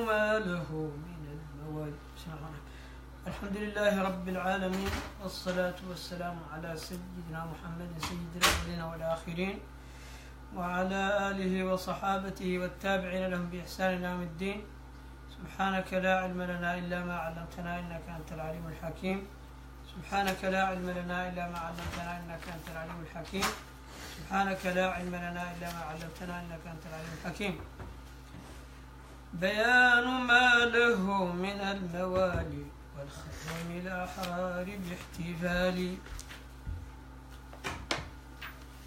ما له من الموالي. الحمد لله رب العالمين، والصلاة والسلام على سيدنا محمد سيد الأولين والآخرين، وعلى آله وصحابته والتابعين لهم بإحسان إلى يوم الدين. سبحانك لا علم لنا إلا ما علمتنا إنك أنت العليم الحكيم. سبحانك لا علم لنا إلا ما علمتنا إنك أنت العليم الحكيم. سبحانك لا علم لنا إلا ما علمتنا إنك أنت العليم الحكيم. بيان ما له من الموالي والختم الأحرار باحتفال.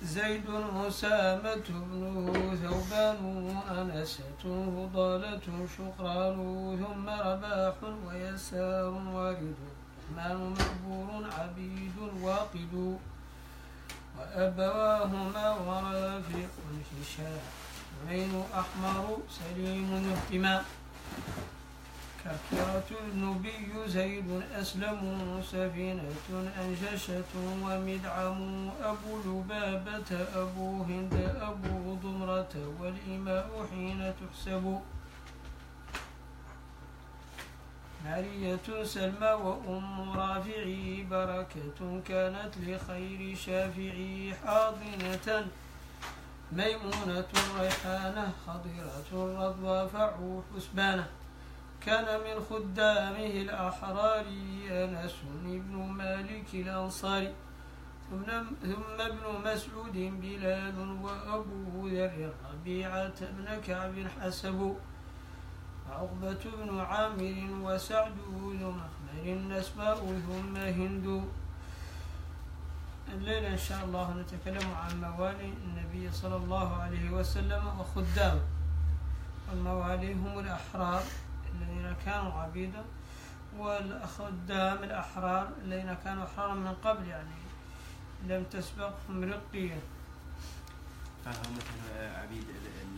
زيد أسامة بنه ثوبان أنسة فضالة شقران ثم رباح ويسار وارد رحمن مقبور عبيد واقد وأبواهما ورافق هشام عين أحمر سليم اهتمام. كركرة النبي زيد أسلم سفينة أنجشة ومدعم أبو لبابة أبو هند أبو ضمرة والإماء حين تحسب. مارية سلمى وأم رافعي بركة كانت لخير شافعي. حاضنة ميمونة ريحانة خضرة الرضوى فعو حسبانة. كان من خدامه الأحرار أنس بن مالك الأنصاري. ثم ابن مسعود بلال وأبو ذر ربيعة بن كعب حسب. عقبة بن عامر وسعد ذو مخمر نسماء ثم هند. الليلة إن شاء الله نتكلم عن موالي النبي صلى الله عليه وسلم وخدامه. والموالي هم الأحرار الذين كانوا عبيدا، والخدام الأحرار الذين كانوا أحرارا من قبل، يعني لم تسبقهم رقية. فهم مثل عبيد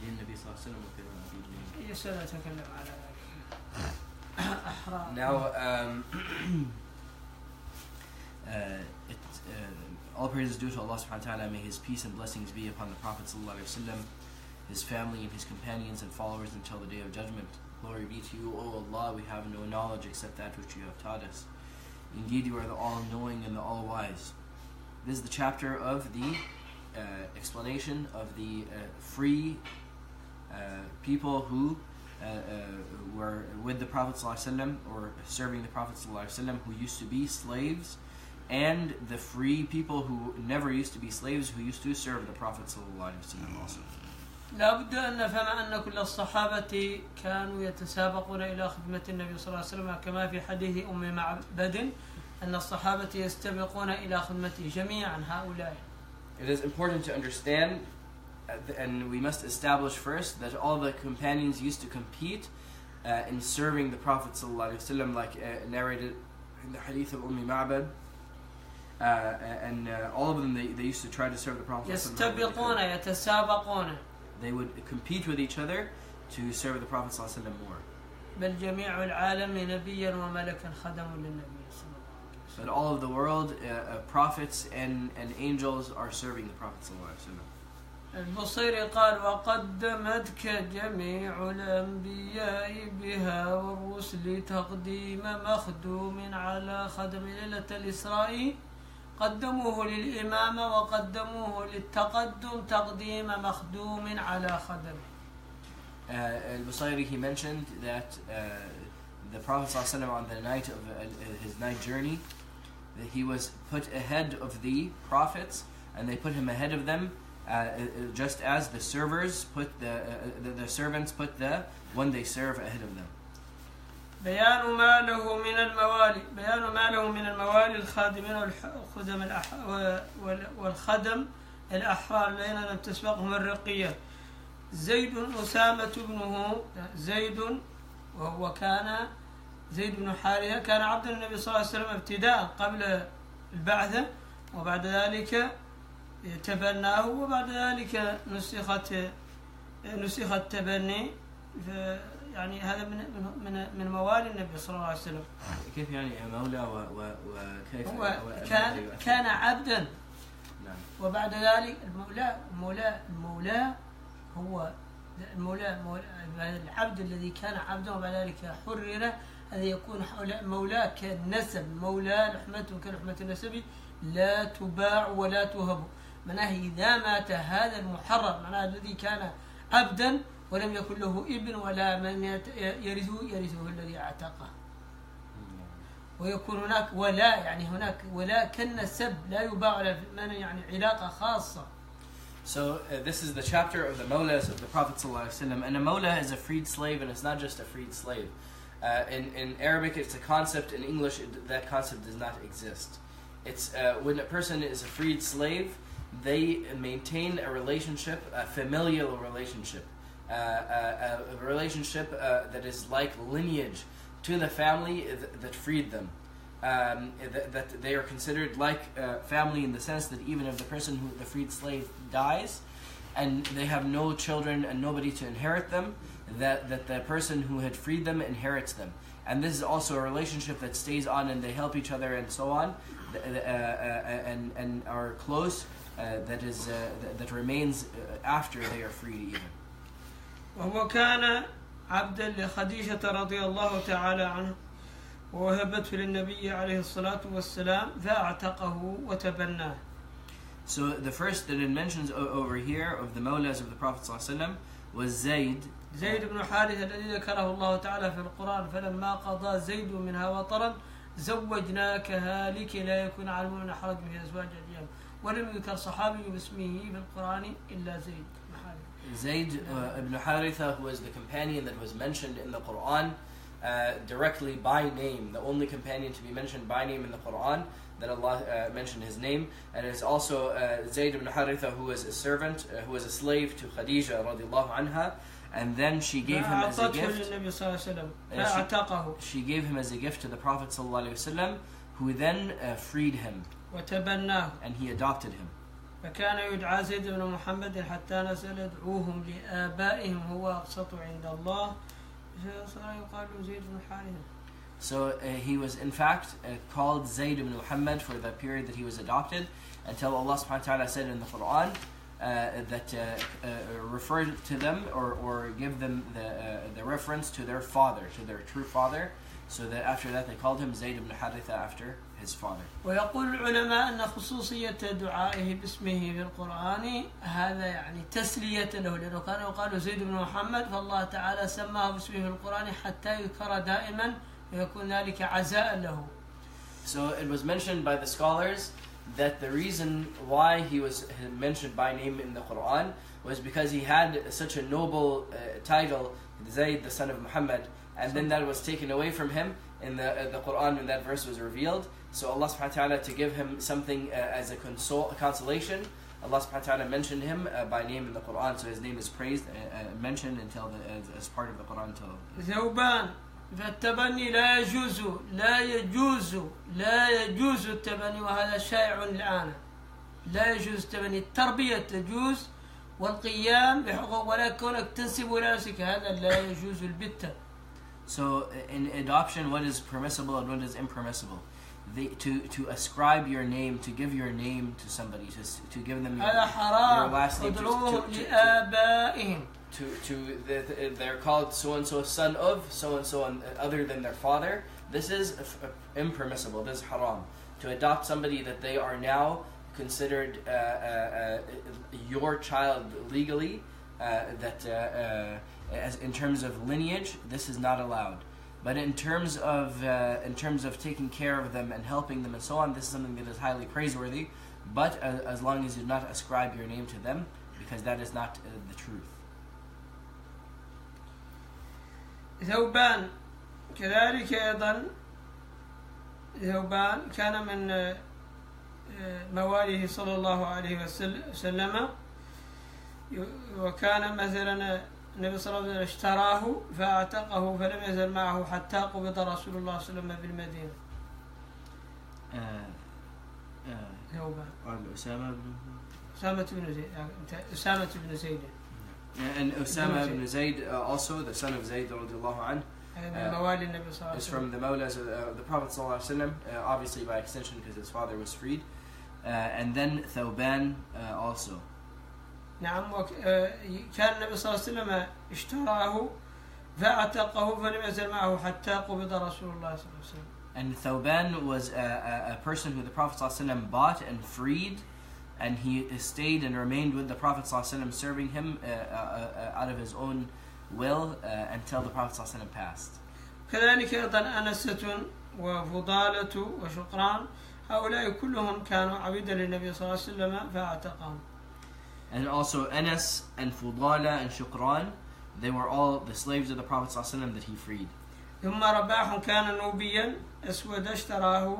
للنبي صلى الله عليه وسلم وكذا عبيد. سنتكلم على ذلك. أحرار. Now, all praise is due to Allah subhanahu wa ta'ala. May His peace and blessings be upon the Prophet sallallahu alaihi wasallam, his family and his companions and followers until the day of judgment. Glory be to you, O Allah. We have no knowledge except that which you have taught us. Indeed, you are the all-knowing and the all-wise. This is the chapter of the explanation of the free people who were with the Prophet ﷺ or serving the Prophet ﷺ, who used to be slaves, and the free people who never used to be slaves, who used to serve the Prophet ﷺ also. لا بد أن نفهم أن كل الصحابة كانوا يتسابقون إلى خدمة النبي صلى الله عليه وسلم، كما في حديث أم معبد أن الصحابة يستبقون إلى خدمته جميعا هؤلاء. It is important to understand, and we must establish first, that all the companions used to compete in serving the Prophet ﷺ, like narrated in the hadith of Ma'bad. And all of them, they used to try to serve the Prophet يستبقون يتسابقون. They would compete with each other to serve the Prophet ﷺ more. بل جميع العالم نبيا وملكا خدموا للنبي صلى الله عليه وسلم. But all of the world, prophets and angels are serving the Prophet ﷺ. البصيري قال وقدمتك جميع الأنبياء بها والرسل تقديم مخدوم على خدم. ليلة الإسراء قدموه للإمامة وقدموه للتقدم تقديم مخدوم على خدم. Al-Busayri, he mentioned that the Prophet ﷺ on the night of his night journey, that he was put ahead of the prophets, and they put him ahead of them, just as the servers put the servants put the one they serve ahead of them. بيان ما له من الموالي. بيان ما له من الموالي الخادمين والخدم الأحرار الذين لم تسبقهم الرقية. زيد أسامة بنه زيد، وهو كان زيد بن حارثة، كان عبد النبي صلى الله عليه وسلم ابتداء قبل البعثة، وبعد ذلك تبناه، وبعد ذلك نسخ التبني. يعني هذا من موالي النبي صلى الله عليه وسلم. كيف يعني مولى وكيف هو كان عبدا. نعم. وبعد ذلك المولى هو العبد الذي كان عبدا وبعد ذلك حرر، هذا يكون مولاه كالنسب، مولاه لحمته كلحمة النسب، لا تباع ولا تهب. معناه إذا مات هذا المحرر، معناه الذي كان عبدا ولم يكن له ابن ولا من يرثه الذي اعتقه. ويكون هناك ولا، يعني هناك ولا كالنسب لا يباع ولا يعني علاقة خاصة. So this is the chapter of the mawlas of the Prophet ﷺ, and a mawla is a freed slave, and it's not just a freed slave. In Arabic it's a concept, in English that concept does not exist. It's when a person is a freed slave, they maintain a relationship, a familial relationship, a relationship that is like lineage to the family that freed them. That they are considered like family in the sense that even if the person who the freed slave dies and they have no children and nobody to inherit them, that the person who had freed them inherits them. And this is also a relationship that stays on, and they help each other and so on, and are close, that remains after they are freed even. وهو كان عبدا لخديجة رضي الله تعالى عنه، ووهبته للنبي عليه الصلاة والسلام فأعتقه وتبناه. So the first that it mentions over here of the mawlas of the Prophet ﷺ was Zayd بن حارثة الذي ذكره الله تعالى في القرآن: فلما قضى زيد منها وطرا زوجناكها لكي لا يكون على المؤمن حرج في أزواج أدعيائهم. ولم يذكر صحابي باسمه في القرآن إلا زيد بن حارثة. Zayd ibn Haritha, who was the companion that was mentioned in the Quran directly by name, the only companion to be mentioned by name in the Quran that Allah mentioned his name. And it is also Zayd ibn Haritha, who was a servant, who was a slave to Khadija radiallahu anha, and then she gave him as a gift. She gave him as a gift to the Prophet ﷺ, who then freed him and he adopted him. فكان يدعى زيد بن محمد حتى نزل ادعوهم لآبائهم هو أقسط عند الله. يقال زيد بن حارثة. So he was in fact called Zayd ibn Muhammad for the period that he was adopted, until Allah subhanahu wa ta'ala said in the Quran that refer to them or give them the reference to their father, to their true father, so that after that they called him Zayd ibn Haritha after his father. ويقول العلماء أن خصوصية دعائه باسمه في القرآن هذا يعني تسلية له، لأنه كان يقال زيد بن محمد، فالله تعالى سماه باسمه في القرآن حتى يذكر دائما ويكون ذلك عزاء له. So it was mentioned by the scholars that the reason why he was mentioned by name in the Quran was because he had such a noble title, Zayd, the son of Muhammad, and then that was taken away from him in the Quran when that verse was revealed. So Allah subhanahu wa ta'ala, to give him something as a consolation, Allah subhanahu wa ta'ala mentioned him by name in the Quran, so his name is praised, mentioned until as part of the Quran. ذوبان فالتبني لا يجوز التبني، وهذا شائع الآن. لا يجوز التبني، التربية تجوز والقيام بحقوق، ولكن كونك تنسب إلى نفسك هذا لا يجوز البتة. So in adoption, what is permissible and what is impermissible? To ascribe your name, to give your name to somebody, to give them your last name. They're called so and so son of so and so, other than their father. This is impermissible. This is haram. To adopt somebody that they are now considered your child legally, as in terms of lineage, this is not allowed. But in terms of taking care of them and helping them and so on, this is something that is highly praiseworthy. But as long as you do not ascribe your name to them, because that is not the truth. ذوبان كذلك أيضا، ذوبان كان من مواليه صلى الله عليه وسلم، وكان مثلا النبي صلى الله عليه وسلم اشتراه فاعتقه فلم يزل معه حتى قبض رسول الله صلى الله عليه وسلم بالمدينة. أسامة بن زيد. And Usama ibn Zayd, also the son of Zayd radiallahu anhu, is from the mawlas of the Prophet sallallahu alaihi wasallam, obviously by extension because his father was freed. And then Thawban also. نعم. كان النبي صلى الله عليه وسلم اشتراه فاعتقه فلم يزل معه حتى قبض رسول الله صلى الله عليه وسلم. And Thawban was a person who the Prophet ﷺ bought and freed, and he stayed and remained with the Prophet ﷺ, serving him out of his own will until the Prophet ﷺ passed. كذلك أيضا أنسة وفضالة وشقران هؤلاء كلهم كانوا عبيدا للنبي صلى الله عليه وسلم فاعتقهم. And also Anas and Fudala and Shukran, they were all the slaves of the Prophet ﷺ that he freed. ثم رباح كان نوبيا أسود اشتراه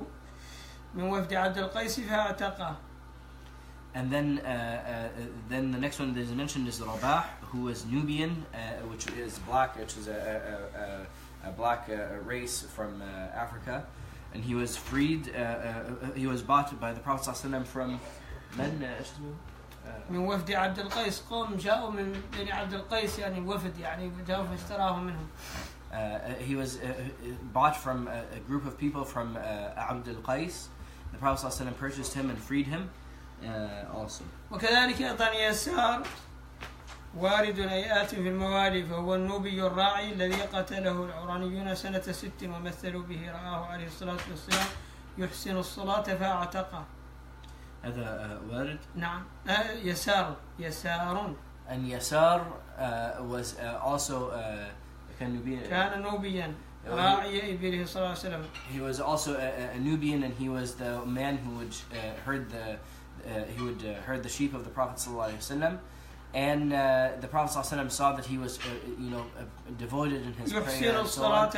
من وفد عبد القيس فاعتقه. And then the next one that is mentioned is Rabah, who was Nubian, which is black, which is a black race from Africa, and he was freed. He was bought by the Prophet ﷺ from من وفد عبد القيس. قوم جاءوا من بني عبد القيس يعني وفد يعني جاءوا فاشتراه منهم. He was bought from a group of people from Abd al-Qais. The Prophet ﷺ purchased him and freed him also. وكذلك أيضا يسار وارد آيات في الموالي، فهو النوبي الراعي الذي قتله العرانيون سنة 6 ومثلوا به، رآه عليه الصلاة والسلام يحسن الصلاة فاعتقه. هذا وارد؟ نعم. يسار. And Yasar was also كان نوبيا راعي إبله صلى الله عليه وسلم. He was also a Nubian, and he was the man who would herd the sheep of the Prophet sallallahu alaihi wasallam. And the Prophet ﷺ saw that he was, devoted in his prayer and, so on,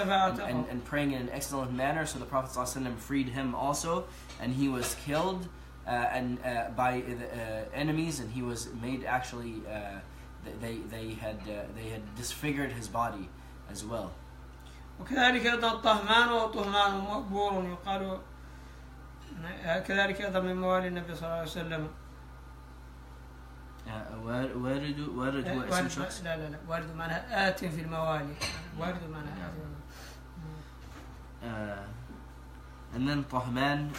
and praying in an excellent manner. So the Prophet ﷺ freed him also, and he was killed by the enemies, and he was made actually. They had disfigured his body as well. وكذلك أيضا طهمان وطهمان مقبور يقال كذلك أيضا من موالي النبي صلى الله عليه وسلم. وارد هو اسم شخص؟ لا وارد معناها آت في الموالي. وارد معناها آت. And then طهمان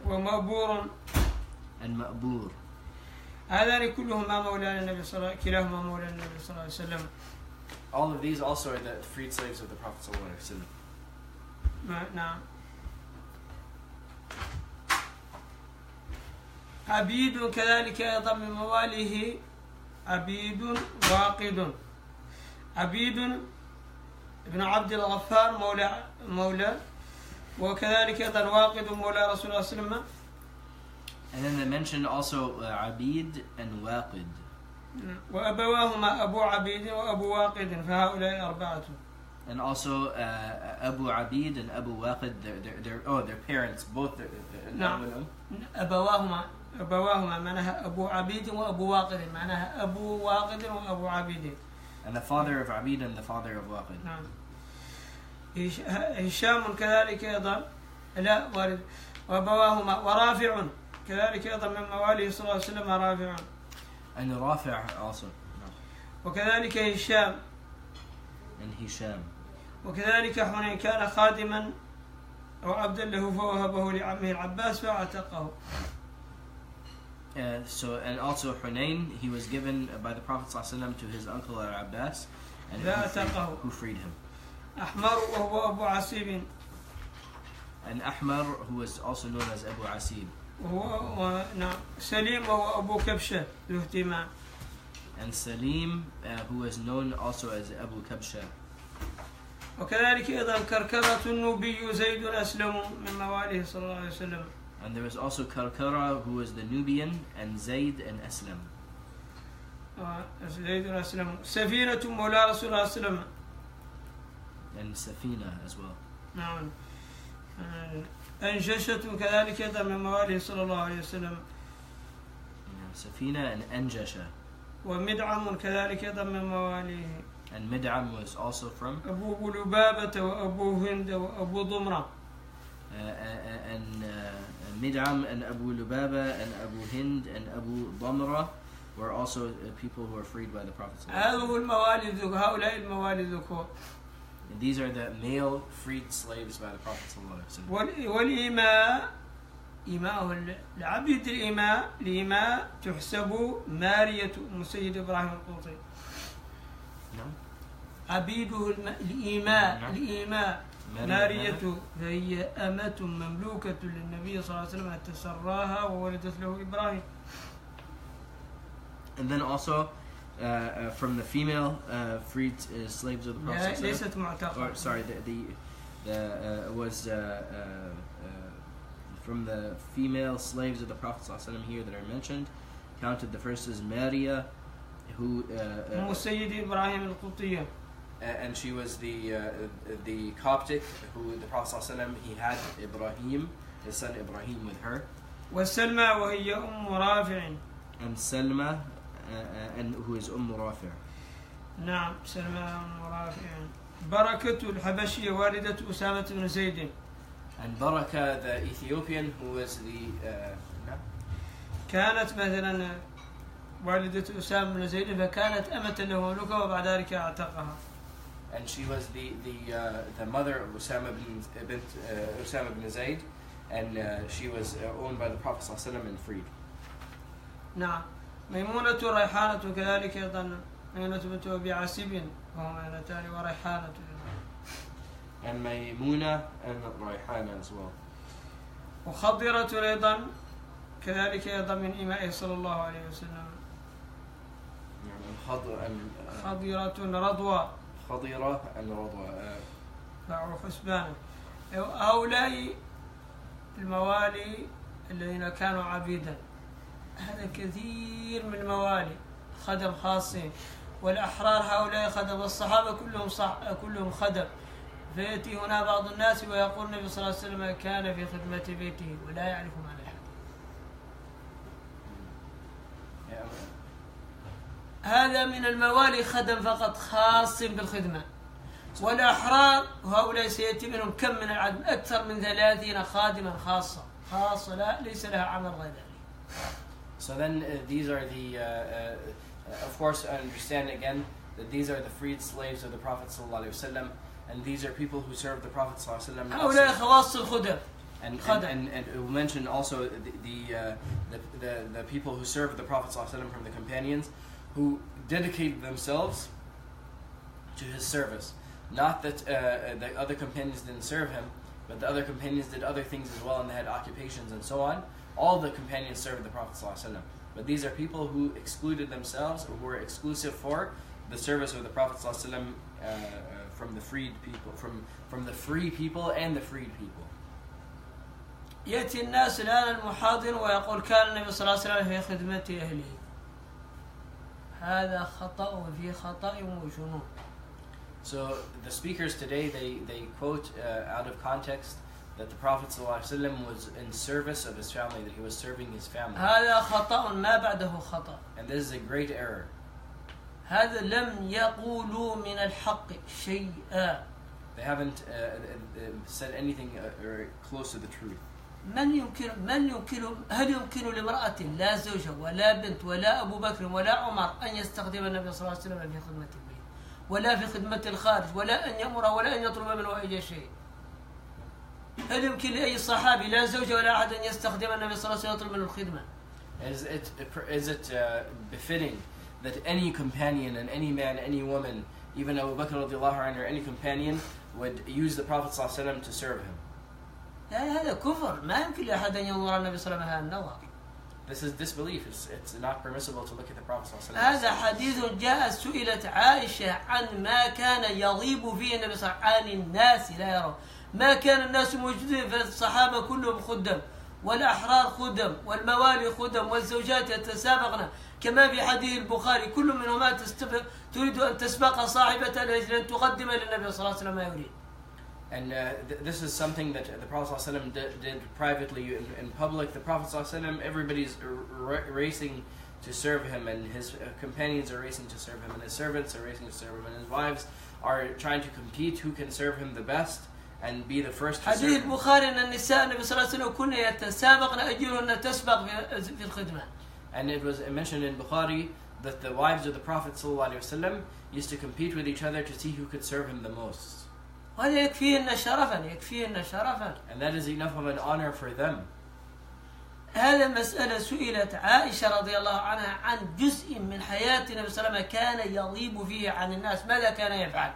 ومقبور and مقبور. هذان كلهما مولانا النبي صلى الله عليه وسلم. كلاهما مولانا النبي صلى الله عليه وسلم. All of these also are the freed slaves of the Prophet صلى الله عليه وسلم. نعم. عبيد كذلك أيضا من مواليه عبيد واقد. عبيد ابن عبد الغفار مولى وكذلك أيضا واقد مولى رسول الله صلى الله عليه وسلم. And then they mentioned also Abid and Waqid. وأبواهما أبو عبيد وأبو واقد فهؤلاء أربعة. And also Abu Abid and Abu Waqid, their parents, both. نعم. أبواهما معناها أبو عبيد وأبو واقد، معناها أبو واقد وأبو عبيد. And the father of Abid and the father of Waqid. نعم. هشام كذلك أيضا لا وارد. وأبواهما ورافع كذلك أيضا من مواليه صلى الله عليه وسلم رافع. And Rafi' also. وكذلك هشام. And Hisham. وكذلك حنين كان خادما أو عبدا له فوهبه لعمه العباس فاعتقه. And also Hunayn, he was given by the Prophet ﷺ to his uncle Al-Abbas, and who freed him. أحمر وهو أبو عسيب. And Ahmar, who was also known as Abu Asib. نعم. سليم وهو أبو كبشة ذو اهتمام. And Salim, who was known also as Abu Kabsha. وكذلك أيضا كركرة النوبي زيد أسلم من مواليه صلى الله عليه وسلم. And there was also Karkara, who was the Nubian, and Zayd and Aslam. زيد أسلم. سفينة مولى رسول الله صلى الله عليه وسلم. And Safina as well. نعم. أنجشة كذلك أيضا من مواليه صلى الله عليه وسلم. Safina and Anjasha. ومدعم كذلك أيضا من مواليه. And Mid'am was also from أبو لبابة وأبو هند وأبو ضمرة. And Mid'am and Abu Lubaba and Abu Hind and Abu Damra were also people who were freed by the Prophet. هؤلاء الموالي الذكور. These are the male freed slaves by the Prophet. والإماء إماء العبيد الإماء تحسب مارية أم سيد إبراهيم القوطي. نعم. عبيده الإماء نعم. الإماء مارية فهي أمة مملوكة للنبي صلى الله عليه وسلم تسراها وولدت له إبراهيم. And then also from the female freed slaves of the Prophet. ليست معتقة. Sorry, was from the female slaves of the Prophet ﷺ here that are mentioned. Counted, the first is Maria, who أم سيد إبراهيم القوطية. And she was the Coptic who the Prophet ﷺ, he had Ibrahim, his son Ibrahim, with her. وسلمى وهي أم رافع. And Salma, and who is Rafi'. نعم سلمى أم رافع. بركة الحبشية والدة أسامة بن زيد. And Baraka, the Ethiopian, who was the كانت مثلا والدة أسامة بن زيد فكانت أمة له مملوكة وبعد ذلك أعتقها. And she was the mother of Usama bin Zayd, and she was owned by the Prophet ﷺ and freed. نعم. ميمونة وريحانة كذلك أيضا. ميمونة بنت أبي عاصم وهم ميمونتان وريحانة. And Maymuna and Rayhana as well. وخضرة أيضا كذلك أيضا من إمائه صلى الله عليه وسلم. خضرة رضوى. خضرة and رضوى. باعوا حسبانا. هؤلاء الموالي الذين كانوا عبيدا. هذا كثير من الموالي خدم خاصين، والأحرار هؤلاء خدم، الصحابة كلهم خدم. فيأتي هنا بعض الناس ويقول النبي صلى الله عليه وسلم كان في خدمة بيته ولا يعرف معنى الحديث. هذا من الموالي خدم فقط خاص بالخدمة. والأحرار هؤلاء سيأتي منهم كم من العدد؟ أكثر من 30 خادما خاصة لا ليس لها عمل غير ذلك. So then these are the, of course I understand again that these are the freed slaves of the Prophet ﷺ, and these are people who serve the Prophet ﷺ. هؤلاء خواص الخدم. And we'll mention also the people who serve the Prophet ﷺ from the companions who dedicated themselves to his service. Not that the other companions didn't serve him, but the other companions did other things as well, and they had occupations and so on. All the companions served the Prophet ﷺ. But these are people who excluded themselves, or who were exclusive for the service of the Prophet ﷺ from the freed people, from the free people and the freed people. يأتي الناس الآن المحاضر ويقول كان النبي صلى الله عليه وسلم في خدمة أهله. هذا خطأ وفي خطأ وجنون. So the speakers today, they quote out of context that the Prophet ﷺ was in service of his family, that he was serving his family. هذا خطأ ما بعده خطأ. And this is a great error. هذا لم يقولوا من الحق شيئا. They haven't said anything close to the truth. هل يمكن لامرأة لا زوجة ولا بنت ولا أبو بكر ولا عمر أن يستخدم النبي صلى الله عليه وسلم في خدمة البيت ولا في خدمة الخارج ولا أن يأمر ولا أن يطلب منه أي شيء؟ هل يمكن لأي صحابي لا زوجة ولا أحد أن يستخدم النبي صلى الله عليه وسلم ويطلب منه الخدمة؟ Is it befitting that any companion and any man, any woman, even Abu Bakr radiallahu anhu or any companion would use the Prophet صلى الله عليه وسلم to serve him? هذا كفر. ما يمكن لأحد أن ينظر النبي صلى الله عليه وسلم هذا النظر. This is disbelief. It's not permissible to look at the Prophet صلى الله عليه وسلم. هذا حديث جاء سئلت عائشة عن ما كان يغيب فيه النبي صلى الله عليه وسلم عن الناس لا يرون. ما كان الناس موجودين، فالصحابة كلهم خدم، والأحرار خدم، والموالي خدم، والزوجات يتسابقن كما في حديث البخاري كل منهما تريد أن تسبق صاحبة الأجر أن تقدم للنبي صلى الله عليه وسلم ما يريد. And this is something that the Prophet ﷺ did privately. In public, the Prophet ﷺ, everybody's racing to serve him, and his companions are racing to serve him, and his servants are racing to serve him, and his wives are trying to compete who can serve him the best and be the first to serve him. حديث البخاري أن النساء النبي صلى الله عليه وسلم كن يتسابقن أجرهن تسبق في الخدمة. And it was mentioned in Bukhari that the wives of the Prophet ﷺ used to compete with each other to see who could serve him the most. وهذا يكفينا شرفا. And that is enough of an honor for them. هذا مسألة سئلت عائشة رضي الله عنها عن جزء من حياة النبي صلى الله عليه وسلم كان يغيب فيه عن الناس، ماذا كان يفعل؟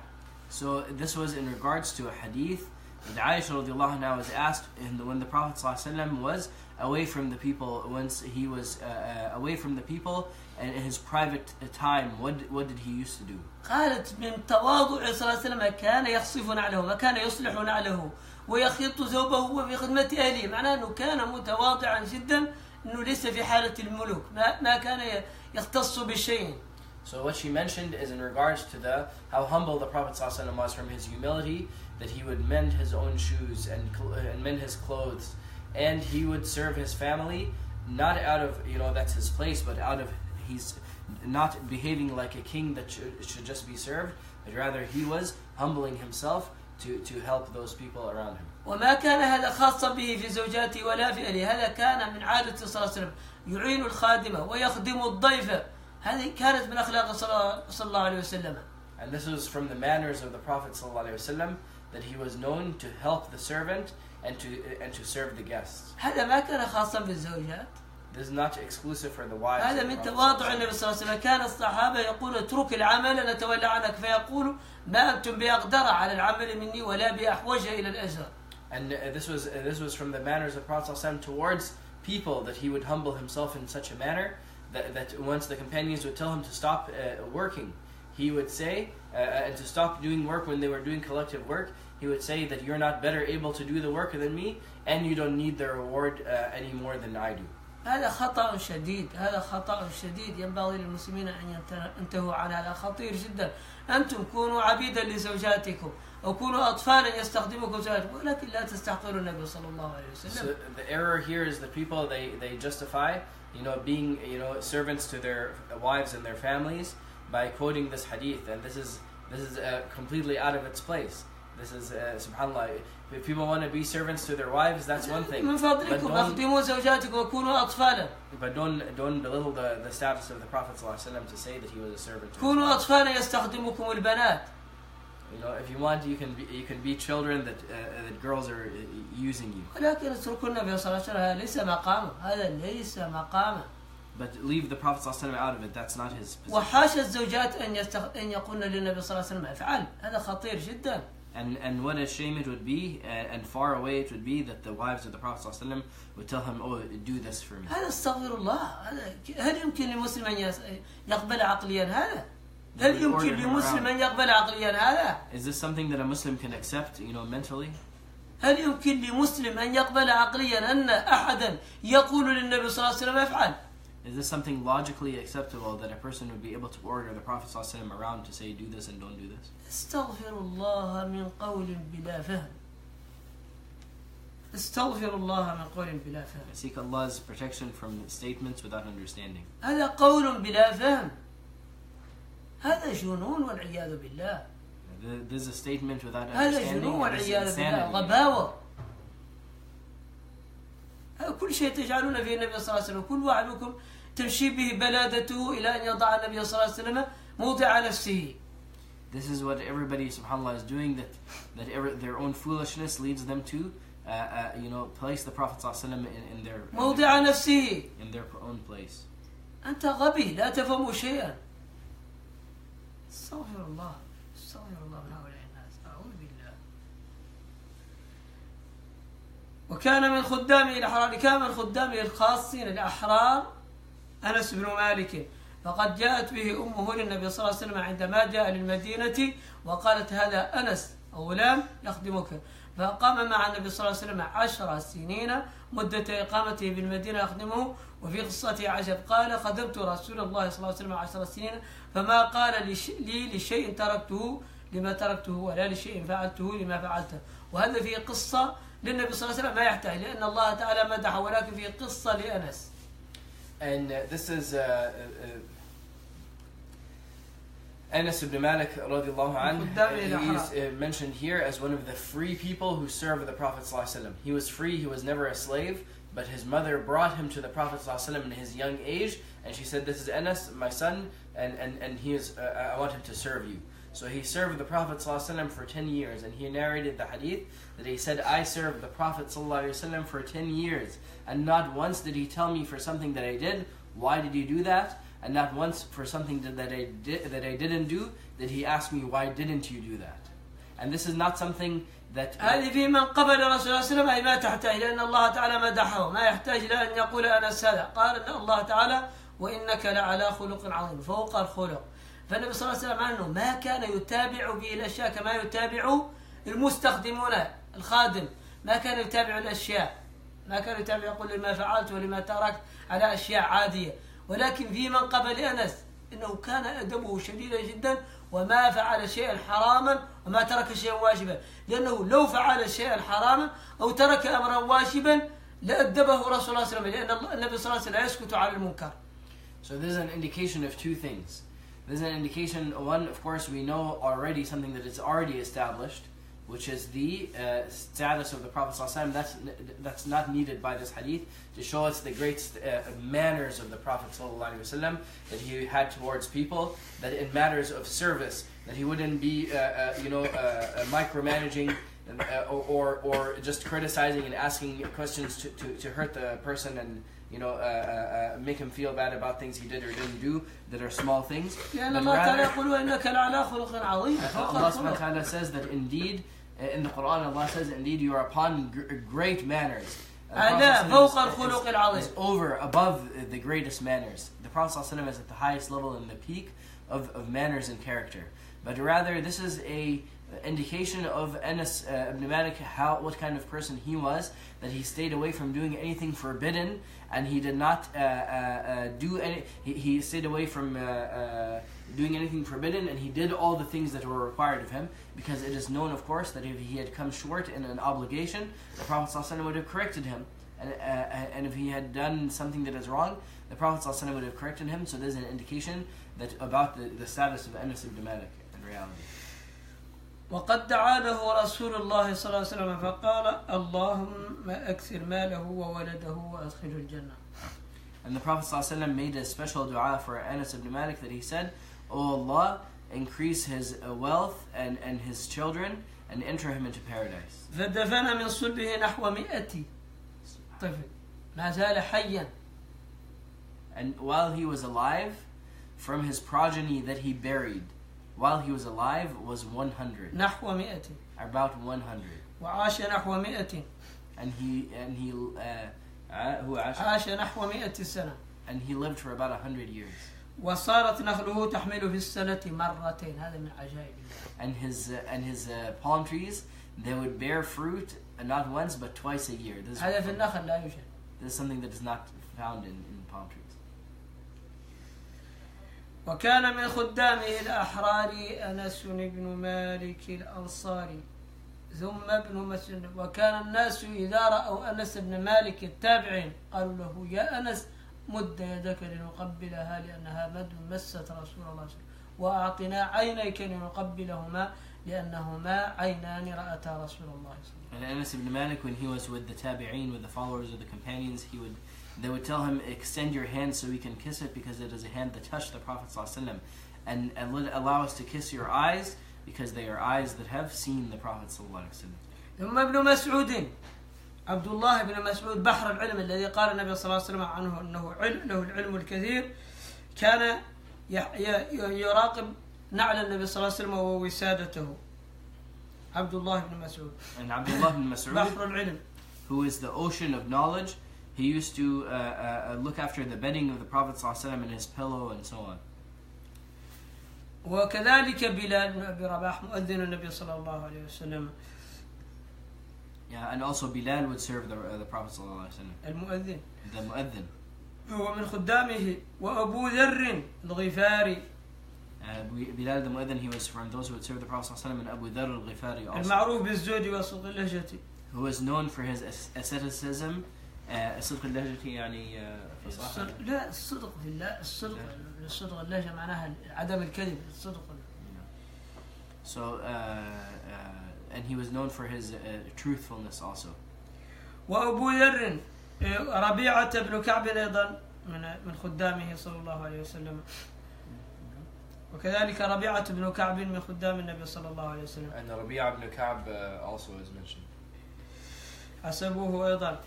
So this was in regards to a hadith that Aisha radiallahu anha was asked when the Prophet ﷺ was away from the people, once he was away from the people and in his private time, what did he used to do? قالت من تواضع صلى الله عليه وسلم كان يخصف نعله وكان يصلح نعله ويخيط ثوبه في خدمة أهله، معناه أنه كان متواضعا جدا، أنه ليس في حالة الملوك، ما كان يختص بالشيء. So what she mentioned is in regards to how humble the Prophet ﷺ was from his humility, that he would mend his own shoes and mend his clothes, and he would serve his family not out of, that's his place, but out of, he's not behaving like a king that should just be served, but rather he was humbling himself to help those people around him. وما كان هذا خاصا به في زوجاته ولا في أهله، هذا كان من عادة صلى الله عليه وسلم، يعين الخادمة ويخدم الضيف، هذه كانت من أخلاق صلى الله عليه وسلم. And this was from the manners of the Prophet ﷺ, that he was known to help the servant and to serve the guests. هذا ما كان خاصا بالزوجات. This is not exclusive for the wives. هذا من تواضع النبي صلى الله عليه وسلم، كان الصحابة يقول اترك العمل نتولى عنك، فيقول ما أنتم بأقدر على العمل مني ولا بأحوج إلى الأجر. And this was from the manners of the Prophet ﷺ towards people, that he would humble himself in such a manner that once the companions would tell him to stop working, he would say, and to stop doing work when they were doing collective work, he would say that you're not better able to do the work than me, and you don't need the reward any more than I do. هذا خطأ شديد، هذا خطأ شديد ينبغي للمسلمين أن ينتهوا عن هذا، خطير جدا. أنتم كونوا عبيدا لزوجاتكم أو كونوا أطفالا يستخدمكم زوجاتكم، ولكن لا تستحقروا النبي صلى الله عليه وسلم. So the error here is the people, they justify being servants to their wives and their families by quoting this hadith, and this is completely out of its place. This is subhanallah. If people want to be servants to their wives, that's one thing. من فضلكم أخدموا زوجاتكم وكونوا أطفالا. But don't belittle the status of the Prophet ﷺ to say that he was a servant. كونوا أطفالا يستخدمكم البنات. If you want, you can be children that girls are using you. ولكن اتركوا النبي صلى الله عليه وسلم، هذا ليس مقامه، هذا ليس مقامه. But leave the Prophet ﷺ out of it. That's not his position. وحاشا الزوجات أن يقولن للنبي صلى الله عليه وسلم افعل، هذا خطير جدا. And what a shame it would be, and far away it would be, that the wives of the Prophet ﷺ would tell him, "Oh, do this for me." هذا استغفر الله، هل يمكن لمسلم أن يقبل عقليا هذا؟ هل يمكن لمسلم أن يقبل عقليا هذا؟ Is this something that a Muslim can accept, mentally? هل يمكن لمسلم أن يقبل عقليا أن أحدا يقول للنبي صلى الله عليه وسلم افعل؟ Is this something logically acceptable that a person would be able to order the Prophet ﷺ around to say, do this and don't do this? استغفر الله من قول بلا فهم. استغفر الله من قول بلا فهم. I seek Allah's protection from statements without understanding. هذا قول بلا فهم. هذا جنون والعياذ بالله. This is a statement without هذا understanding. جنون والعياذ بالله، غباوة. كل شيء تجعلون فيه النبي صلى الله عليه وسلم، كل واحد منكم تمشي به بلادته إلى أن يضع النبي صلى الله عليه وسلم موضع نفسه. This is what everybody, subhanAllah, is doing, that their own foolishness leads them to, place the Prophet ﷺ in their موضع نفسه. in their own place. أنت غبي لا تفهم شيئا. استغفر الله، استغفر الله من هؤلاء الناس، أعوذ بالله. وكان من خدامه الأحرار، كان من خدامه الخاصين الأحرار أنس بن مالك، فقد جاءت به أمه للنبي صلى الله عليه وسلم عندما جاء للمدينة وقالت هذا أنس غلام يخدمك، فقام مع النبي صلى الله عليه وسلم 10 سنين مدة إقامته بالمدينة يخدمه. وفي قصته عجب، قال خدمت رسول الله صلى الله عليه وسلم 10 سنين فما قال لي لشيء تركته لما تركته ولا لشيء فعلته لما فعلته. وهذا في قصة للنبي صلى الله عليه وسلم ما يحتاج، لأن الله تعالى مدحه، ولكن في قصة لأنس. And this is Anas ibn Malik radiallahu anhu. He's mentioned here as one of the free people who served the Prophet ﷺ. He was free, he was never a slave, but his mother brought him to the Prophet ﷺ in his young age, and she said, "This is Anas, my son, and he is. I want him to serve you." So he served the Prophet ﷺ for 10 years, and he narrated the hadith that he said, I served the Prophet ﷺ for 10 years, and not once did he tell me for something that I did, why did you do that? And not once for something that I didn't do, did he ask me, why didn't you do that? And this is not something that... هذه في من قبل رسول الله صلى الله عليه وسلم أي ما تحتاج لأن الله تعالى مدحه ما يحتاج إلى أن يقول أنس هذا قال أن الله تعالى وإنك لعلى خلق عظيم فوق الخلق. فالنبي صلى الله عليه وسلم عنه ما كان يتابع به الأشياء كما يتابع المستخدمون الخادم، ما كان يتابع الأشياء، ما كان يتابع يقول لما فعلت ولما تركت على أشياء عادية. ولكن في من قبل أنس إنه كان أدبه شديدا جدا وما فعل شيئا حراما وما ترك شيئا واجبا، لأنه لو فعل شيئا حراما أو ترك أمرا واجبا لأدبه رسول الله صلى الله عليه وسلم، لأن النبي صلى الله عليه وسلم يسكت على المنكر. So this is an indication of two things. This is an indication, one, of course, we know already something that is already established, which is the status of the Prophet ﷺ. That's not needed by this hadith to show us the great manners of the Prophet ﷺ that he had towards people, that in matters of service, that he wouldn't be, micromanaging or just criticizing and asking questions to hurt the person and make him feel bad about things he did or didn't do that are small things. Allah subhanahu wa ta'ala says that indeed, in the Quran, Allah says, indeed, you are upon great manners. Is over, above the greatest manners. The Prophet ﷺ is at the highest level and the peak of manners and character. But rather, this is a indication of Anas ibn Malik, what kind of person he was, that he stayed away from doing anything forbidden, and he did not he stayed away from doing anything forbidden, and he did all the things that were required of him, because it is known, of course, that if he had come short in an obligation, the Prophet ﷺ would have corrected him, and if he had done something that is wrong, the Prophet ﷺ would have corrected him. So there's an indication that about the status of Anas ibn Malik in reality. وقد دعا له رسول الله صلى الله عليه وسلم فقال اللهم أكثر ماله وولده وأدخله الجنة. And the Prophet ﷺ made a special dua for Anas ibn Malik that he said, O Allah, increase his wealth and his children and enter him into paradise. فدفن من صلبه نحو 100 طفل ما زال حيا. And while he was alive, from his progeny that he buried, while he was alive, was 100. نحو 100. About 100. وعاش نحو 100. And he عاش نحو 100 سنة. And he lived for about 100 years. وصارت نخله تحمل في السنة مرتين. هذا من عجائب. And his palm trees, they would bear fruit not once but twice a year. هذا في النخل لا يوجد. This is something that is not found in palm trees. وكان من خدامه الأحرار أنس بن مالك الأنصاري ثم ابن مسعود. وكان الناس إذا رأوا أنس بن مالك التابعين قالوا له يا أنس مد يدك لنقبلها لأنها مد مست رسول الله صلى الله عليه وسلم وأعطنا عينيك لنقبلهما لأنهما عينان رأتا رسول الله صلى الله عليه وسلم. And Anas ibn Malik, when he was with the tabi'een, with the followers of the companions, they would tell him, extend your hand so we can kiss it because it is a hand that touched the Prophet ﷺ, and allow us to kiss your eyes because they are eyes that have seen the Prophet ﷺ. ثم ابن مسعود عبد الله بن مسعود بحر العلم الذي قال النبي صلى الله عليه وسلم عنه أنه له العلم الكثير، كان يراقب نعل النبي صلى الله عليه وسلم ووسادته. عبد الله بن مسعود. And Abdullah ibn Mas'ud, بحر العلم, who is the ocean of knowledge, he used to look after the bedding of the Prophet ﷺ and his pillow and so on. وكذلك بلال بن أبي رباح مؤذن النبي صلى الله عليه وسلم. Yeah, and also Bilal would serve the Prophet ﷺ. المؤذن. The mu'adhin. هو من خدامه. وأبو ذر الغفاري. Bilal the mu'adhin, he was from those who would serve the Prophet ﷺ, and Abu Dharr al-Ghifari also. المعروف بالزهد وصدق اللهجة. Who was known for his asceticism. صدق اللهجة يعني فصاحة. لا الصدق في الله الصدق اللهجة معناها عدم الكذب الصدق. So and he was known for his truthfulness also. وأبو ذر ربيعة بن كعب أيضا من خدامه صلى الله عليه وسلم. وكذلك ربيعة بن كعب من خدام النبي صلى الله عليه وسلم. And Rabi'a ibn Ka'b also is mentioned. حسبوه أيضا.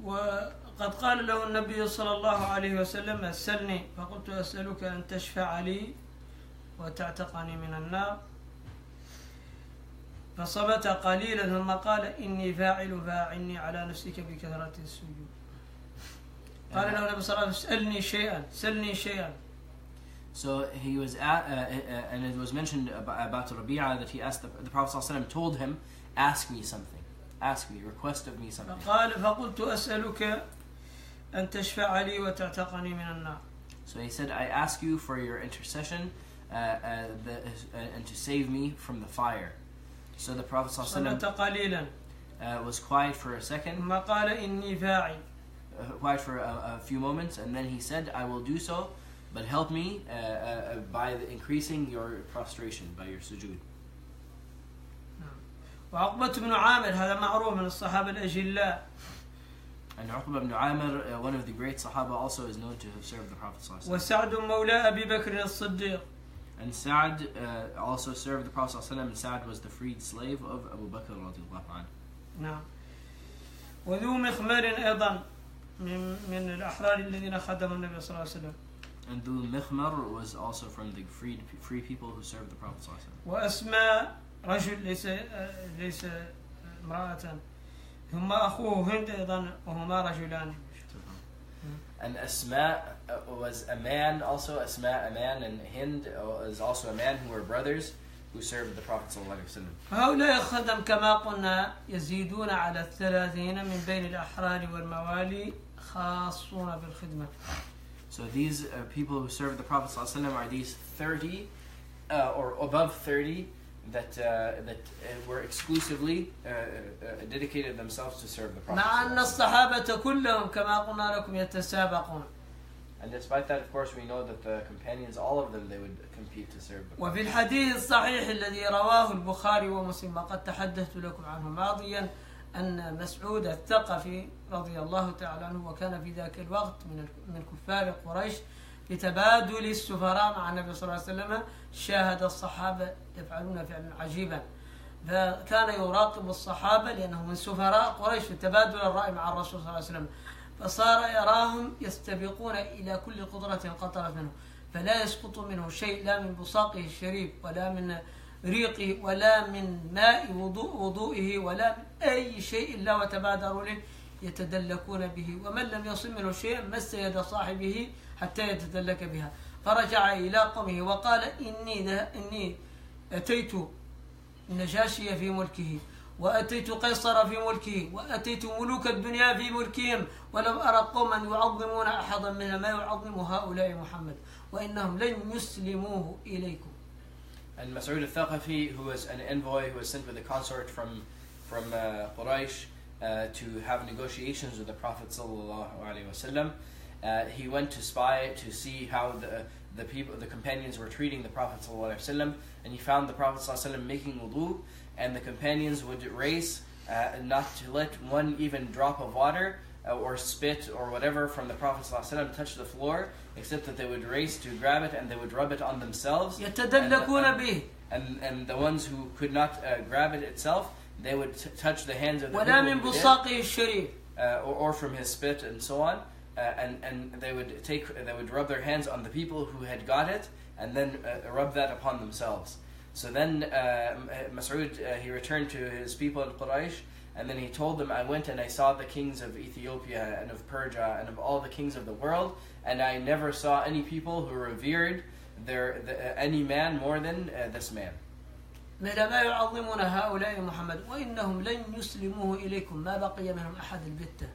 وقد قال له النبي صلى الله عليه وسلم اسألني، فقلت أسألك أن تشفع لي وتعتقني من النار، فصمت قليلا ثم قال إني فاعل فاعني على نفسك بكثرة السجود. قال له النبي صلى الله عليه وسلم سلني شيئا. So he was and it was mentioned about Rabi'a that he asked the Prophet ﷺ told him, ask me something, request of me something. فقلت أسألك أن تشفع لي وتعتقني من النار. So he said, I ask you for your intercession and to save me from the fire. So the Prophet ﷺ was quiet for a second, قال إني فاعل. Quiet for a few moments, and then he said, I will do so, but help me by increasing your prostration, by your sujood. وعقبة بن عامر هذا معروف من الصحابة الأجلاء. And Uqba ibn Amir, one of the great Sahaba, also is known to have served the Prophet ﷺ. وسعد مولى أبي بكر الصديق. And Sa'd also served the Prophet ﷺ, and Sa'd was the freed slave of Abu Bakr radiallahu anhu. نعم. وذو مخمر أيضا من الأحرار الذين خدموا النبي صلى الله عليه وسلم. And Dhu Mikhmar was also from the free people who served the Prophet ﷺ. وأسماء رجل ليس امرأة، هما أخوه هند أيضا وهما رجلان. And Asma was a man, also Asma a man, and Hind is also a man, who were brothers who served the Prophet ﷺ. هؤلاء الخدم كما قلنا يزيدون على 30 من بين الأحرار والموالي خاصون بالخدمة. So these people who served the Prophet ﷺ are these 30 or above 30 that were exclusively dedicated themselves to serve the Prophet. مع أن الصحابة كلهم كما قلنا لكم يتسابقون. And despite that, of course, we know that the companions, all of them, they would compete to serve the Prophet. وفي الحديث الصحيح الذي رواه البخاري ومسلم وقد تحدثت لكم عنه ماضيا أن مسعود الثقفي رضي الله تعالى عنه وكان في ذاك الوقت من كفار قريش لتبادل السفراء مع النبي صلى الله عليه وسلم، شاهد الصحابة يفعلون فعلا عجيبا، فكان يراقب الصحابة لأنهم من سفراء قريش في تبادل الرأي مع الرسول صلى الله عليه وسلم، فصار يراهم يستبقون إلى كل قطرة قطرت منه، فلا يسقط منه شيء، لا من بصاقه الشريف ولا من ريقه ولا من ماء وضوئه ولا من أي شيء إلا وتبادروا له يتدلكون به، ومن لم يصل منه شيء مس يد صاحبه حتى يتدلك بها. فرجع إلى قومه وقال إني أتيت النجاشي في ملكه وأتيت قيصر في ملكه وأتيت ملوك الدنيا في ملكهم، ولم أرى قوما يعظمون أحدا من ما يعظم هؤلاء محمد وإنهم لن يسلموه إليكم. And Mas'ud al-Thaqafi, who was an envoy who was sent with a consort from Quraysh to have negotiations with the Prophet ﷺ, he went to spy to see how the companions were treating the Prophet ﷺ, and he found the Prophet ﷺ making wudu, and the companions would race not to let one even drop of water or spit or whatever from the Prophet ﷺ touch the floor, except that they would race to grab it and they would rub it on themselves. And the ones who could not grab it itself, they would touch the hands of the people who did, or from his spit and so on. And they would rub their hands on the people who had got it and then rub that upon themselves. So then Mas'ud, he returned to his people in Quraysh, and then he told them, I went and I saw the kings of Ethiopia and of Persia and of all the kings of the world, and I never saw any people who revered any man more than this man. ما يعظمون هؤلاء محمد وإنهم لن يسلموه إليكم ما بقي منهم أحد البتة.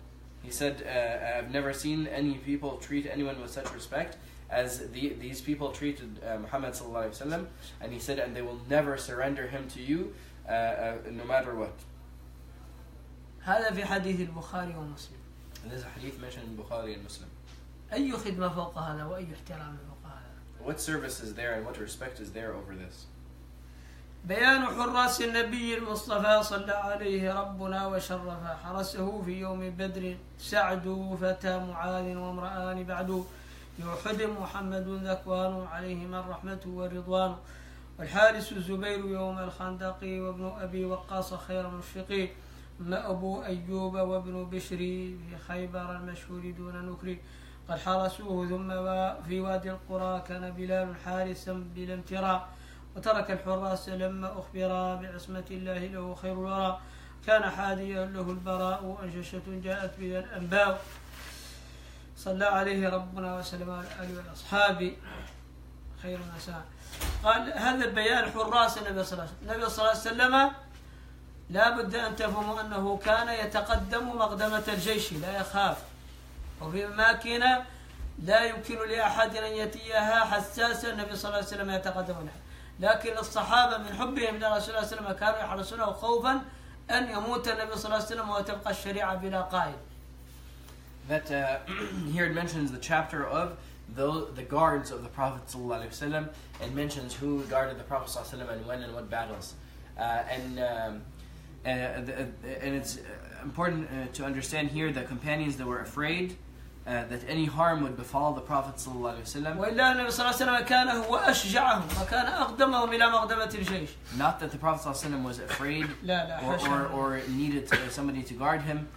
He said, I've never seen any people treat anyone with such respect as these people treated Muhammad sallallahu alaihi wasallam, and he said, and they will never surrender him to you no matter what. هذا في حديث البخاري ومسلم. And this is a hadith mentioned in Bukhari and Muslim. أي خدمة فوق هذا وأي احترام فوق هذا. What service is there and what respect is there over this? بيان حراس النبي المصطفى صلى عليه ربنا وشرفه. حرسه في يوم بدر سعد فتى معاذ وامرآن بعد يوحد محمد ذكوان عليهما الرحمة والرضوان. والحارس الزبير يوم الخندق وابن أبي وقاص خير مشفقين. أما أبو أيوب وابن بشري في خيبر المشهور دون نكر. قد حرسوه ثم في وادي القرى كان بلال حارسا بلا امتراء. وترك الحراس لما أخبرا بعصمة الله له خير الورى. كان حاديا له البراء أنششة جاءت بها الأنباء. صلى عليه ربنا وسلم على آله وأصحابه خير مساء. قال هذا بيان حراس النبي صلى الله عليه وسلم. النبي صلى الله عليه وسلم لا بد أن تفهموا أنه كان يتقدم مقدمة الجيش لا يخاف، وفي أماكن لا يمكن لأحد أن يأتيها حساسا النبي صلى الله عليه وسلم يتقدم لها. لكن الصحابة من حبهم لرسول الله صلى الله عليه وسلم كانوا يحرسونه خوفا أن يموت النبي صلى الله عليه وسلم وتبقى الشريعة بلا قائد. That here it mentions the chapter of the guards of the Prophet ﷺ, and mentions who guarded the Prophet ﷺ and when and what battles. And it's important to understand here that companions that were afraid that any harm would befall the Prophet ﷺ. وإلا النبي صلى الله عليه وسلم كان هو أشجعهم وكان أقدمهم إلى مقدمة الجيش. Not that the Prophet ﷺ was afraid or needed somebody to guard him,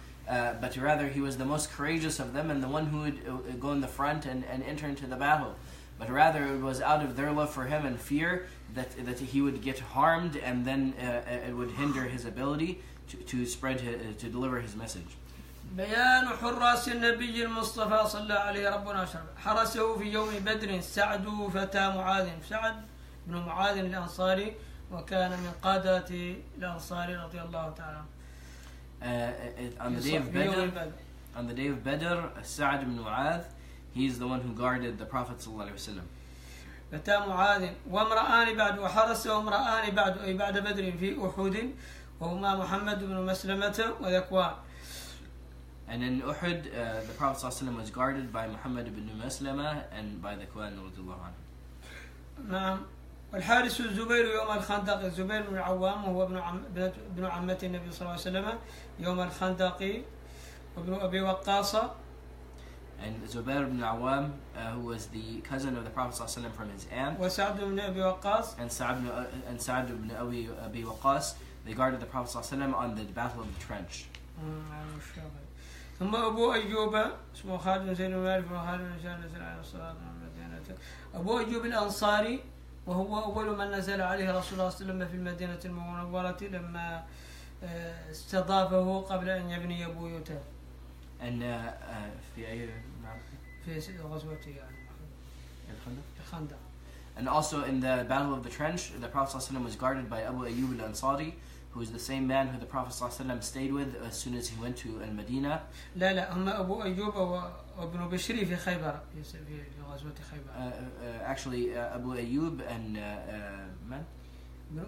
but rather he was the most courageous of them and the one who would go in the front and enter into the battle. But rather it was out of their love for him and fear that he would get harmed, and then it would hinder his ability to deliver his message. بيان حراس النبي المصطفى صلى عليه ربنا وشرفه. حرسه في يوم بدر سعد فتى معاذ. سعد بن معاذ الأنصاري وكان من قادة الأنصار رضي الله تعالى. On the day of Badr, Sa'd ibn Mu'adh, he's the one who guarded the Prophet ﷺ. فتى معاذ وامرآن بعد. وحرسه امرآن بعد أي بعد بدر في أحد وهما محمد بن مسلمة وذكوان. And in Uhud, the Prophet ﷺ was guarded by Muhammad ibn Maslama and by the Quran radiyallahu anhu. نعم. والحارس الزبير يوم الخندق. الزبير بن العوام وهو ابن عمة النبي صلى الله عليه وسلم يوم الخندق وابن أبي وقاص. And Zubair ibn Awam, who was the cousin of the Prophet ﷺ from his aunt. وسعد بن أبي وقاص. And Sa'd ibn Abi Waqqas, they guarded the Prophet ﷺ on the Battle of the Trench. ثم أبو أيوب اسمه خالد بن سيد المالك وخالد بن هشام نزل على الصلاة والمدينة. أبو أيوب الأنصاري وهو أول من نزل عليه رسول الله صلى الله عليه وسلم في المدينة المنورة لما استضافه قبل أن يبني بيوته. And في غزوته يعني الخندق. And also in the Battle of the Trench, the Prophet ﷺ was guarded by Abu Ayyub al-Ansari, who is the same man who the Prophet ﷺ stayed with as soon as he went to Al-Madinah. لا هم أبو أيوب وابن بشري في خيبر في غزوة خيبر. Actually, Abu Ayyub and man?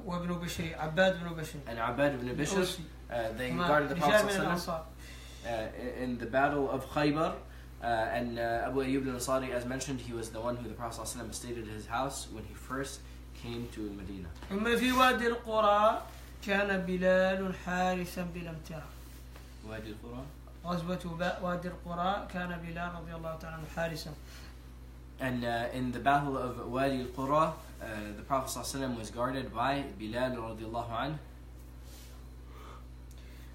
وابن بشري عباد بن بشري. And Abad ibn Bishr, they guarded the Prophet ﷺ in the Battle of Khaybar. And Abu Ayyub al-Ansari, as mentioned, he was the one who the Prophet ﷺ stayed at his house when he first came to Medina. أما في وادي القرى كان بلال حارسا بلا امتراء. وادي القرى. غزوة وادي القرى كان بلال رضي الله تعالى عنه حارسا. And in the battle of Wadi al-Qura, the Prophet ﷺ was guarded by Bilal radiallahu anhu.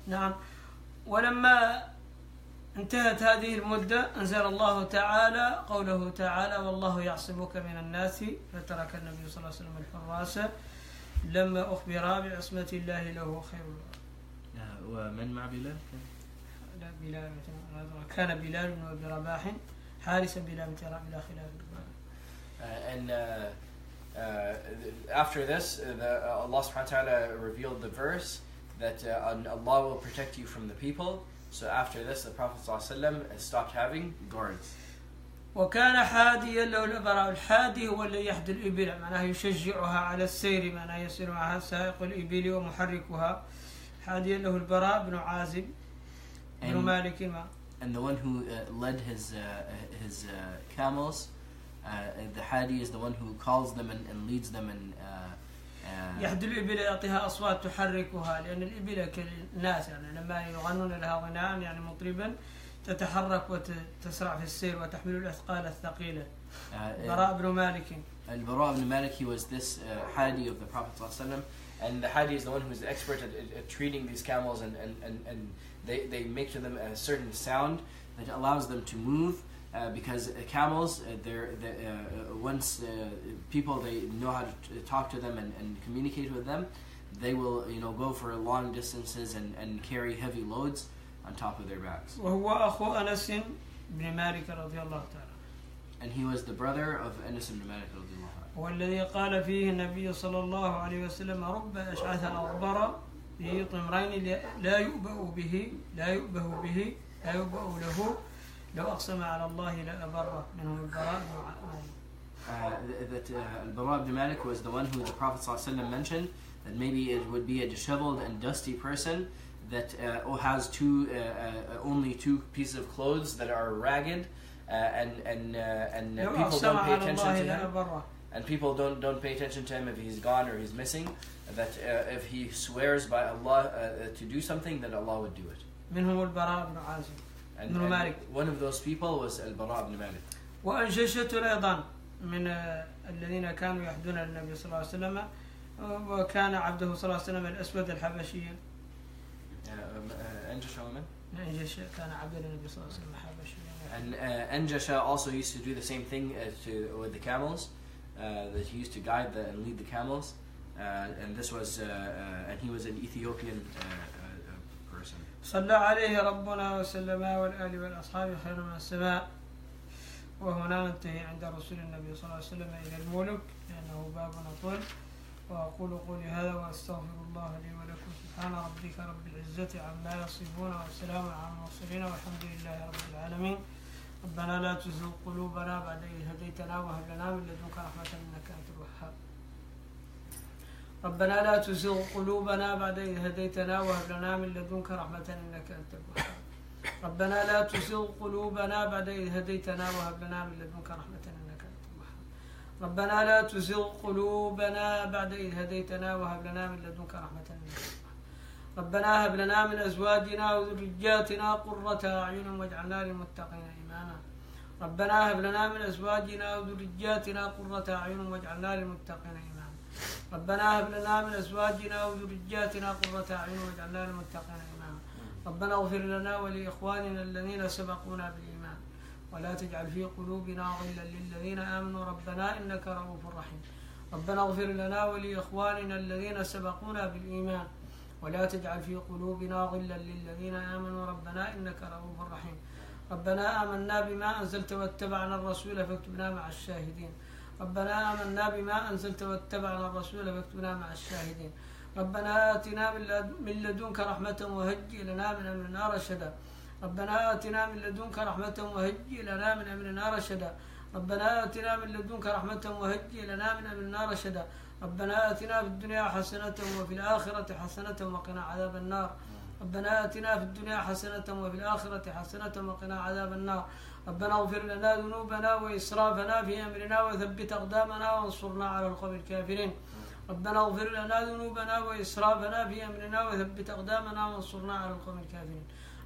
نعم. ولما انتهت هذه المدة أنزل الله تعالى قوله تعالى والله يعصمك من الناس. فترك النبي صلى الله عليه وسلم الحراس لما أخبر بعصمة الله له خير. ومن مع بلال؟ لا بلال كان بلال بن أبي رباح حارسا بلا امتراء بلا خلاف. And after this, Allah subhanahu wa ta'ala revealed the verse that Allah will protect you from the people. So after this, the Prophet ﷺ stopped having guards. وكان حاديا له البراء. الحادي هو الذي يحدي الإبل معناه يشجعها على السير معناه يسير معها سائق الإبل ومحركها. حاديا له البراء بن عازب بن مالك. And the one who led his camels, the hadi is the one who calls them and leads them and يحد الإبل يعطيها أصوات تحركها، لأن الإبل كالناس يعني لما يغنون لها غناء يعني مطربا تتحرك وتسرع في السير وتحمل الأثقال الثقيلة. براء بن مالك. Al-Bara ibn Malik, he was this Hadi of the Prophet ﷺ, and the Hadi is the one who is the expert at treating these camels, and they make to them a certain sound that allows them to move, because camels, once people they know how to talk to them and communicate with them, they will go for long distances and carry heavy loads on top of their backs. وهو أخو أنس بن مالك رضي الله تعالى. And he was the brother of Anas ibn Malik radiallahu anhu. والذي قال فيه النبي صلى الله عليه وسلم: رب أشعث أغبر ذي طمرين لا يؤبه به له لو أقسم على الله لأبره. منهم البراء بن That Al-Bara ibn Malik was the one who the Prophet ﷺ mentioned that maybe it would be a disheveled and dusty person that has only two pieces of clothes that are ragged, and people don't pay attention to him. And people don't pay attention to him if he's gone or he's missing. That if he swears by Allah to do something, then Allah would do it. منهم البراء بن عازب. And one of those people was Al-Bara ibn Malik. وأنجشة أيضا من الذين كانوا يحدون النبي صلى الله عليه وسلم، وكان عبده صلى الله عليه وسلم الأسود الحبشي. Anjasha woman? أنجشة كان عبد النبي صلى الله عليه وسلم حبشي. And Anjasha also used to do the same thing with the camels. That he used to guide and lead the camels, and this was and he was an Ethiopian person. صلى عليه ربنا وسلم والآل والأصحاب خير من السماء. وهنا ننتهي عند رسول النبي صلى الله عليه وسلم إلى الملك، لأنه باب طول. وأقول قولي هذا وأستغفر الله لي ولكم. سبحان ربك رب العزة عما يصفون وسلام على المرسلين والحمد لله رب العالمين. ربنا لا تزغ قلوبنا بعد إذ هديتنا وهب لنا من لدنك رحمة إنك أنت الوهاب. ربنا لا تزغ قلوبنا بعد إذ هديتنا وهب لنا من لدنك رحمة إنك أنت الوهاب. ربنا لا تزغ قلوبنا بعد إذ هديتنا وهب لنا من لدنك رحمة إنك أنت الوهاب. ربنا لا تزغ قلوبنا بعد إذ هديتنا وهب لنا من لدنك رحمة إنك أنت الوهاب. ربنا هب لنا من أزواجنا وذرياتنا قرة أعين واجعلنا للمتقين إماما. ربنا هب لنا من أزواجنا وذرياتنا قرة أعين واجعلنا للمتقين إماما. ربنا هب لنا من أزواجنا وذرياتنا قرة أعين واجعلنا للمتقين إماما. ربنا اغفر لنا ولإخواننا الذين سبقونا بالإيمان ولا تجعل في قلوبنا غلا للذين آمنوا ربنا إنك رؤوف رحيم. ربنا اغفر لنا ولإخواننا الذين سبقونا بالإيمان ولا تجعل في قلوبنا غلا للذين آمنوا ربنا إنك رؤوف رحيم. ربنا آمنا بما أنزلت واتبعنا الرسول فاكتبنا مع الشاهدين. ربنا آمنا بما أنزلت واتبعنا الرسول فاكتبنا مع الشاهدين. ربنا آتنا من لدنك رحمة وهيئ لنا من أمرنا رشدا. ربنا آتنا من لدنك رحمة وهيئ لنا من أمرنا رشدا. ربنا آتنا من لدنك رحمة وهيئ لنا من أمرنا رشدا. ربنا آتنا في الدنيا حسنة وفي الآخرة حسنة وقنا عذاب النار. ربنا آتنا في الدنيا حسنة وفي الآخرة حسنة وقنا عذاب النار. ربنا اغفر لنا ذنوبنا وإسرافنا في أمرنا وثبت أقدامنا وانصرنا على القوم الكافرين. ربنا اغفر لنا ذنوبنا وإسرافنا في أمرنا وثبت أقدامنا وانصرنا على القوم الكافرين.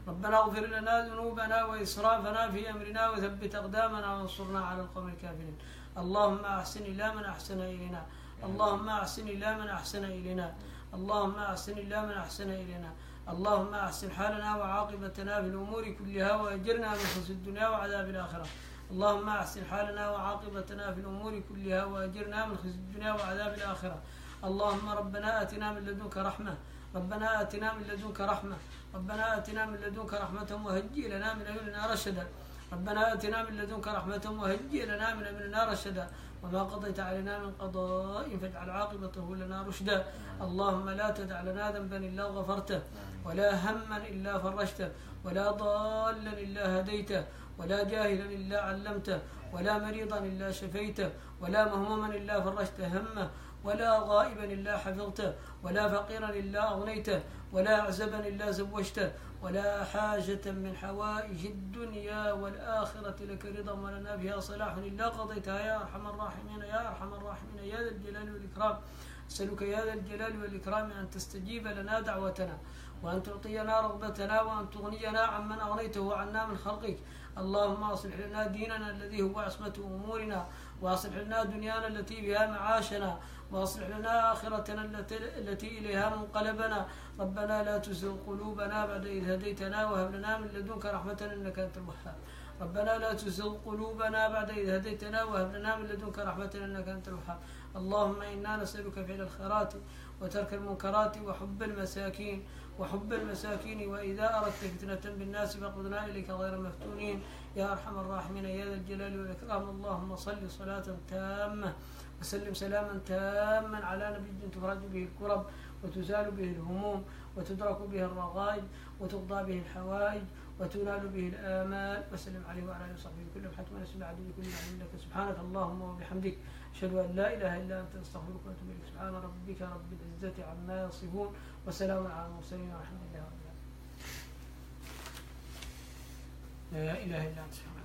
ربنا اغفر لنا ذنوبنا وإسرافنا في أمرنا وثبت أقدامنا وانصرنا على القوم الكافرين. اللهم أحسن إلى من أحسن إلينا. اللهم أحسن إلى من أحسن إلينا. اللهم أحسن إلى من أحسن إلينا. اللهم أحسن حالنا وعاقبتنا في الأمور كلها وأجرنا من خزي الدنيا وعذاب الآخرة. اللهم أحسن حالنا وعاقبتنا في الأمور كلها وأجرنا من خزي الدنيا وعذاب الآخرة. اللهم ربنا آتنا من لدنك رحمة. ربنا آتنا من لدنك رحمة. ربنا آتنا من لدنك رحمة وهيئ لنا من أمرنا رشدا. ربنا آتنا من لدنك رحمة وهيئ لنا من أمرنا رشدا. وما قضيت علينا من قضاء فاجعل عاقبته لنا رشدا. اللهم لا تدع لنا ذنبا إلا غفرته ولا هما إلا فرجته ولا ضالا إلا هديته ولا جاهلا إلا علمته ولا مريضا إلا شفيته ولا مهموما إلا فرجت همه ولا غائبا إلا حفظته ولا فقيرا إلا أغنيته ولا أعزبا إلا زوجته ولا حاجة من حوائج الدنيا والآخرة لك رضا ولنا فيها صلاح إلا قضيتها يا أرحم الراحمين يا أرحم الراحمين يا ذا الجلال والإكرام. أسألك يا ذا الجلال والإكرام أن تستجيب لنا دعوتنا، وأن تعطينا رغبتنا، وأن تغنينا عمن أغنيته عنا من خلقك. اللهم أصلح لنا ديننا الذي هو عصمة أمورنا، وأصلح لنا دنيانا التي بها معاشنا، وأصلح لنا آخرتنا التي إليها منقلبنا. ربنا لا تزغ قلوبنا بعد إذ هديتنا، وهب لنا من لدنك رحمة إنك أنت الوهاب. ربنا لا تزغ قلوبنا بعد إذ هديتنا، وهب لنا من لدنك رحمة إنك أنت الوهاب. اللهم إنا نسألك فعل الخيرات وترك المنكرات وحب المساكين وإذا أردت فتنة بالناس فاقبضنا إليك غير مفتونين يا أرحم الراحمين يا ذا الجلال والإكرام. اللهم صل صلاة تامة وسلم سلاما تاما على نبي تفرج به الكرب وتزال به الهموم وتدرك به الرغائب وتقضى به الحوائج وتنال به الآمال، وسلم عليه وعلى آله وصحبه كلهم حتى نسمع عدو كل معلوم لك. سبحانك اللهم وبحمدك أشهد أن لا إله إلا أنت أستغفرك وأتوب إليك. سبحان ربك رب العزة عما يصفون وسلام على المرسلين والحمد لله رب العالمين. لا إله إلا أنت سبحانك.